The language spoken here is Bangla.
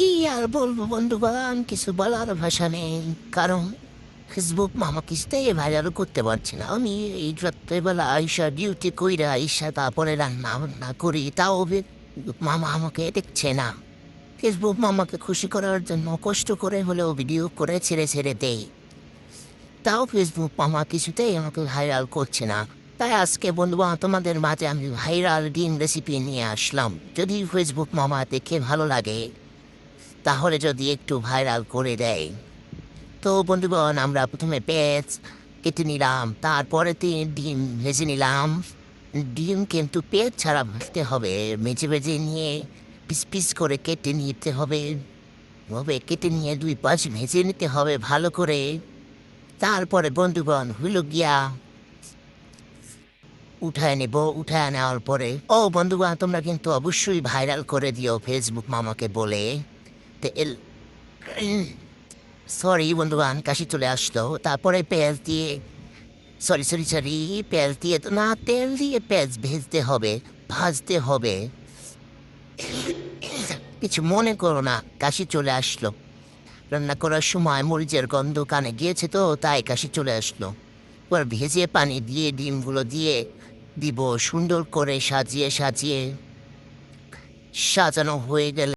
কি আর বলবো বন্ধুগণ, কিছু বলার ভাষা নেই। কারণ ফেসবুক মামা কিছুতেই ভাইরাল করতে পারছি না। আমি এই রাত্রেবেলা আইসা ডিউটি কইরা আইসা তারপরে রান্না বান্না করি, তাও মামা আমাকে দেখছে না। ফেসবুক মামাকে খুশি করার জন্য কষ্ট করে হলেও ভিডিও করে ছেড়ে ছেড়ে দেই, তাও ফেসবুক মামা কিছুতেই আমাকে ভাইরাল করছে না। তাই আজকে বন্ধু তোমাদের মাঝে আমি ভাইরাল ডিম রেসিপি নিয়ে আসলাম। যদি ফেসবুক মামা দেখে ভালো লাগে তাহলে যদি একটু ভাইরাল করে দেয়। তো বন্ধুগণ, আমরা প্রথমে পেঁয়াজ কেটে নিলাম, তারপরে ডিম ভেজে নিলাম। ডিম কিন্তু পেঁয়াজ ছাড়া ভাজতে হবে, মেজে ভেজে নিয়ে পিস পিস করে কেটে নিতে হবে। কেটে নিয়ে 2 পাশ ভেজে নিতে হবে ভালো করে। তারপরে বন্ধুগণ হইল গিয়া উঠায় নেব। উঠায় নেওয়ার পরে বন্ধুগণ, তোমরা কিন্তু অবশ্যই ভাইরাল করে দিও ফেসবুক মামাকে বলে। তো সরি বন্ধুগণ, কাশি চলে আসলো। তারপরে পেঁয়াজ দিয়ে সরি পেঁয়াজ দিয়ে তো না, তেল দিয়ে পেঁয়াজ ভেজতে হবে, ভাজতে হবে। কিছু মনে করো না, কাশি চলে আসলো। রান্না করার সময় মরিচের গন্ধ কানে গিয়েছে, তো তাই কাশি চলে আসলো। এবার ভেজে পানি দিয়ে ডিমগুলো দিয়ে দিব সুন্দর করে সাজিয়ে সাজিয়ে। সাজানো হয়ে গেলে